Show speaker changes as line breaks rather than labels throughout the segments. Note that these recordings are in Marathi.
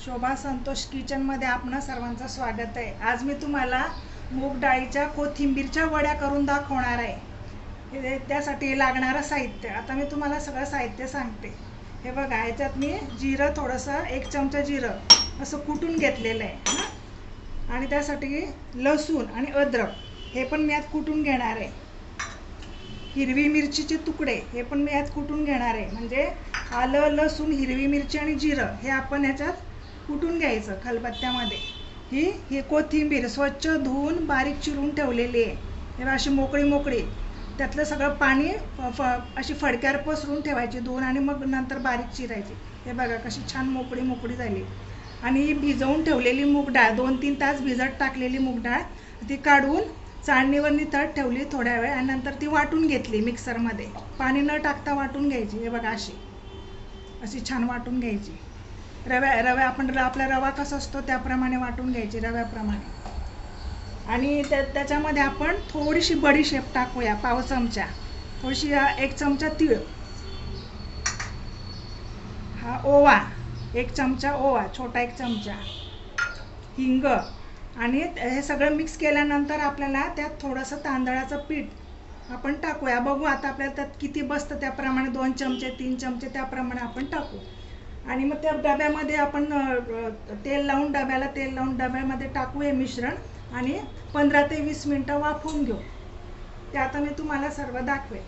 शोभा संतोष किचनमध्ये आपणा सर्वांचं स्वागत आहे। आज मी तुम्हाला मूग डाळीच्या कोथिंबीरच्या वड्या करून दाखवणार आहे। त्यासाठी लागणारं साहित्य आता मी तुम्हाला सगळं साहित्य सांगते। हे बघा, याच्यात मी जिरं थोडंसं 1 चमचा जिरं असं कुटून घेतलेलं आहे आणि त्यासाठी लसूण आणि अद्रक हे पण मी यात कुटून घेणार आहे। हिरवी मिरचीचे तुकडे हे पण मी यात कुटून घेणार आहे। म्हणजे आलं, लसूण, हिरवी मिरची आणि जिरं हे आपण याच्यात कुटून घ्यायचं खलबत्त्यामध्ये। ही कोथिंबीर स्वच्छ धुवून बारीक चिरून ठेवलेली आहे। हे अशी मोकळी त्यातलं सगळं पाणी अशी फडक्यावर पसरून ठेवायची धुवून आणि मग नंतर बारीक चिरायची। हे बघा कशी छान मोकळी झाली। आणि ही भिजवून ठेवलेली मूग डाळ 2-3 तास भिजत टाकलेली मूग डाळ ती काढून चाळणीवर नितळत ठेवली थोड्या वेळ आणि नंतर ती वाटून घेतली मिक्सरमध्ये। पाणी न टाकता वाटून घ्यायची। हे बघा अशी छान वाटून घ्यायची। रव्या आपण आपला रवा कसा असतो त्याप्रमाणे वाटून घ्यायची, रव्याप्रमाणे। आणि त्याच्यामध्ये आपण थोडीशी बडीशेप टाकूया, पाव चमचा, थोडीशी 1 चमचा तीळ, हा ओवा 1 चमचा, ओवा छोटा 1 चमचा, हिंग। आणि हे सगळं मिक्स केल्यानंतर आपल्याला त्यात थोडंसं तांदळाचं पीठ आपण टाकूया। बघू आता आपल्याला त्यात किती बसतं त्याप्रमाणे 2 चमचे 3 चमचे त्याप्रमाणे आपण टाकू। आणि मग त्या डब्यामध्ये आपण डब्याला तेल लावून डब्यामध्ये टाकू हे मिश्रण आणि 15 ते 20 मिनिटं वाफवून घेऊ। ते आता मी तुम्हाला सर्व दाखवेन।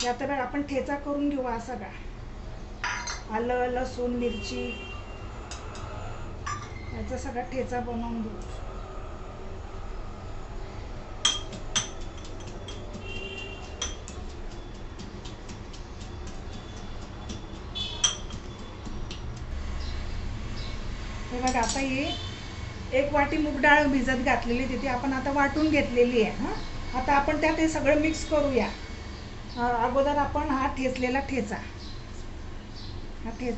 आता बघा आपण ठेचा करून घेऊ हा सगळा। आलं, लसूण, मिरची याचा सगळा ठेचा बनवून घेऊ। हे बघा, आता ही 1 वाटी मूग डाळ भिजत घातलेली तिथे आपण आता वाटून घेतलेली आहे। आता आपण त्यात हे सगळं मिक्स करूया। अगोदर आपण हा ठेचलेला ठेचा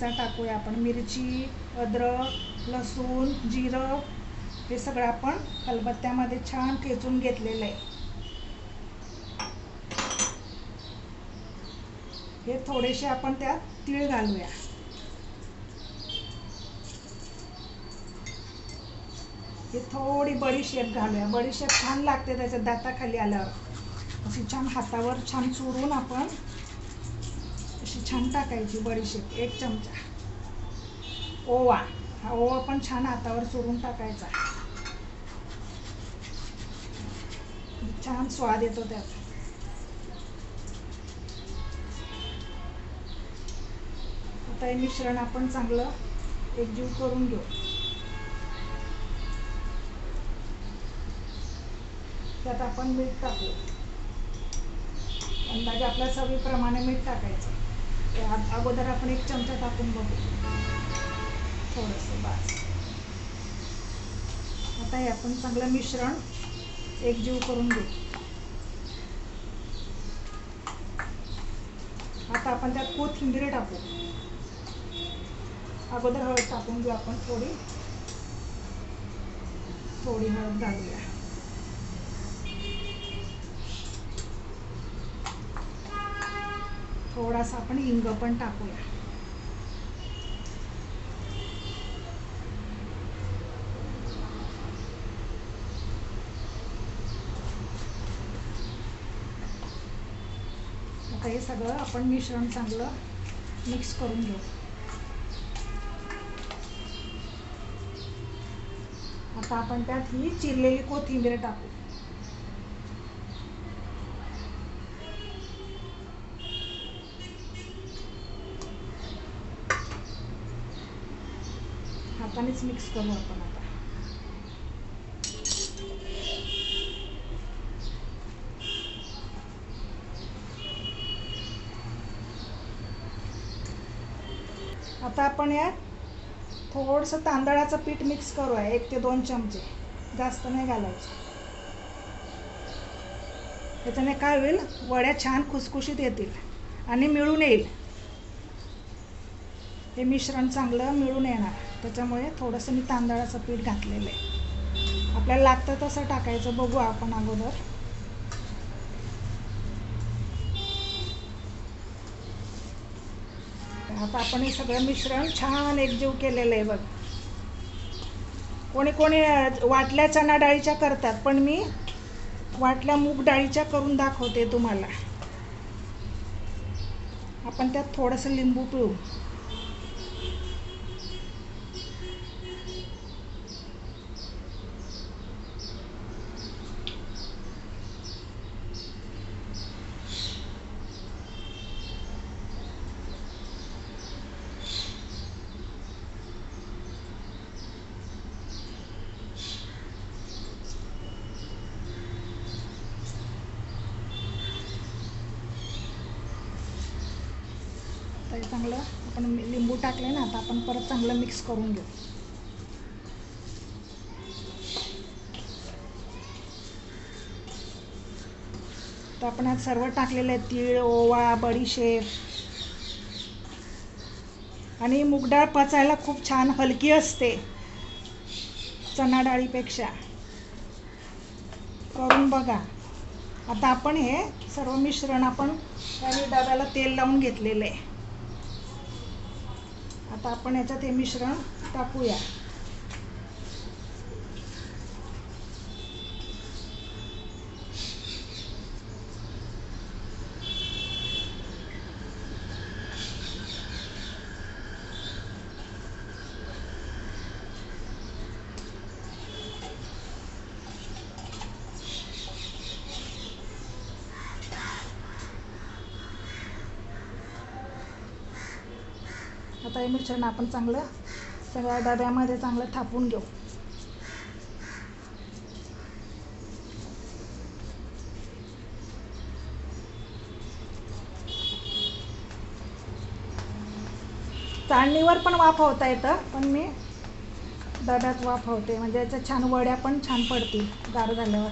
टाकूया आपण। मिरची, अद्रक, लसूण, जिरं हे सगळं आपण खलबत्त्यामध्ये छान ठेचून घेतलेलं आहे। हे थोडेसे आपण त्यात तीळ घालूया। हे थोडी बडीशेप घालूया। बडीशेप छान लागते त्याच्या दाताखाली आल्यावर। अशी छान हातावर छान चुरून आपण अशी छान टाकायची बडीशेप 1 चमचा। ओवा, हा ओवा पण छान हातावर चुरून टाकायचा। छान स्वाद येतो त्यात। आता हे मिश्रण आपण चांगलं एकजीव करून घेऊ। त्यात आपण मीठ टाकू। अंदाजे आपल्या चवीप्रमाणे मीठ टाकायचं। अगोदर आपण 1 चमचा टाकून बघू, थोडंसं बस। आता हे आपण चांगलं मिश्रण एकजीव करून घेऊ। आता आपण त्यात कोथिंबीर टाकू। अगोदर हळद टाकून घेऊ आपण, थोडी हळद घालूया। थोडासा आपण हिंग पण टाकूया। आता हे सगळं आपण मिश्रण चांगलं मिक्स करून घेऊ। आता आपण त्यात ही चिरलेली कोथिंबीर टाकू। हातानेच मिक्स करू आपण आता। आता आपण यात थोडंसं तांदळाचं पीठ मिक्स करूया, 1 ते 2 चमचे, जास्त नाही घालायचं। त्याच्याने काय होईल, वड्या छान खुसखुशीत येतील आणि मिळून येईल। हे मिश्रण चांगलं मिळून येणार, त्याच्यामुळे थोडंसं मी तांदळाचं पीठ घातलेलं आहे। आपल्याला लागतं तसं टाकायचं, बघू आपण अगोदर। आता आपण हे सगळं मिश्रण छान एकजीव केलेलं आहे बघ. कोणी कोणी वाटल्या चणा डाळीच्या करतात, पण मी वाटल्या मूग डाळीच्या करून दाखवते तुम्हाला. आपण त्यात थोडंसं लिंबू पिळू. तर चांगलं आपण लिंबू टाकले ना, आता आपण परत चांगलं मिक्स करून घेऊ. तर आपण आज सर्व टाकलेलं आहे, तीळ, ओवा, बडीशेप. आणि मूग डाळ पचायला खूप छान हलकी असते चणा डाळीपेक्षा. करून बघा. आता आपण हे सर्व मिश्रण आपण डब्याला तेल लावून घेतलेलं आहे. आता आपण याच्यात हे मिश्रण टाकूया. आता हे मिश्रण आपण चांगलं सगळ्या डब्यामध्ये चांगलं थापून घेऊ. चाळणीवर पण वाफवता येतं, पण मी डब्यात वाफवते, म्हणजे याच्या छान वड्या पण छान पडतील गार झाल्यावर.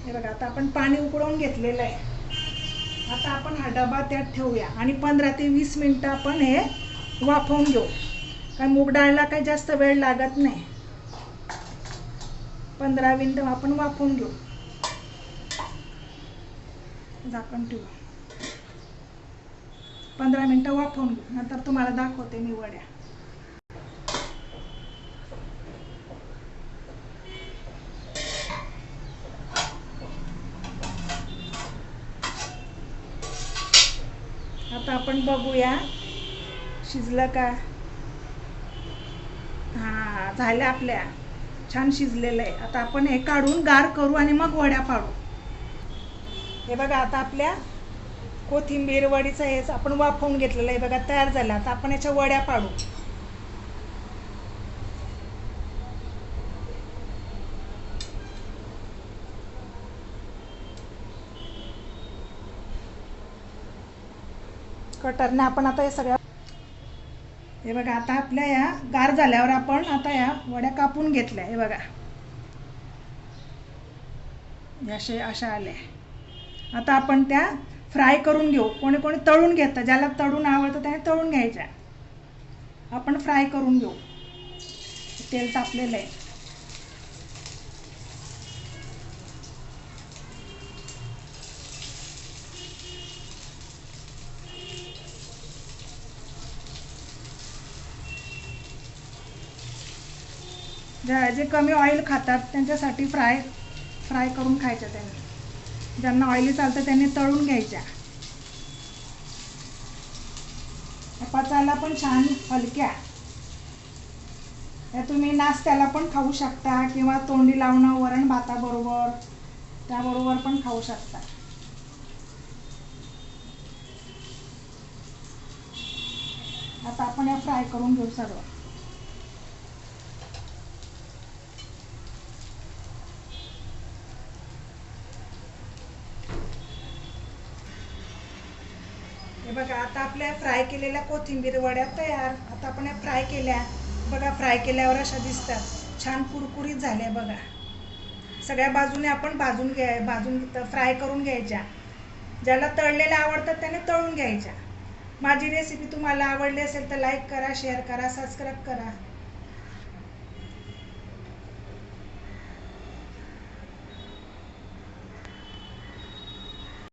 हे बघा, आता आपण पाणी उकळवून घेतलेलं आहे. आता आपण हा डबा त्यात ठेवूया आणि 15 ते 20 मिनटं आपण हे वाफवून घेऊ. काय मूग डाळला काही जास्त वेळ लागत नाही. 15 मिनटं आपण वाफवून घेऊ. झाकण ठेवू. 15 मिनटं वाफवून घेऊ, नंतर तुम्हाला दाखवते मी वड्या. आता आपण बघूया शिजलं का. हां, झाल्या आपल्या, छान शिजलेलं आहे. आता आपण हे काढून गार करू आणि मग वड्या पाडू. हे बघा, आता आपल्या कोथिंबीर वडीचं हे आपण वाफवून घेतलेलं आहे बघा, तयार झालं. आता आपण याच्या वड्या पाडू. कटरने आपण आता हे सगळ्या, हे बघा, आता आपल्या या गार झाल्यावर आपण आता या वड्या कापून घेतल्या. हे बघा, अशा आल्या. आता आपण त्या फ्राय करून घेऊ. कोणी कोणी तळून घेतं, ज्याला तळून आवडतं त्याने तळून घ्यायच्या. आपण फ्राय करून घेऊ. तेल तापलेलं आहे. जे कमी ऑइल खातात त्यांच्यासाठी फ्राय करून खायच्या. त्यांनी ज्यांना ऑइली चालतं त्यांनी तळून घ्यायच्या. पचायला पण छान हलक्या. या तुम्ही नाश्त्याला पण खाऊ शकता किंवा तोंडी लावणं वरण भाताबरोबर त्याबरोबर पण खाऊ शकता. आता आपण या फ्राय करून घेऊ सर्व. हे बघा, आता आपल्या फ्राय केलेल्या कोथिंबीर वड्या तयार. आता आपण या फ्राय केल्या बघा, फ्राय केल्यावर अशा दिसतात, छान कुरकुरीत झाल्या बघा. सगळ्या बाजूने आपण भाजून फ्राय करून घ्यायच्या. ज्याला तळलेल्या आवडतात त्याने तळून घ्यायच्या. माझी रेसिपी तुम्हाला आवडली असेल तर लाईक करा, शेअर करा, सबस्क्राईब करा.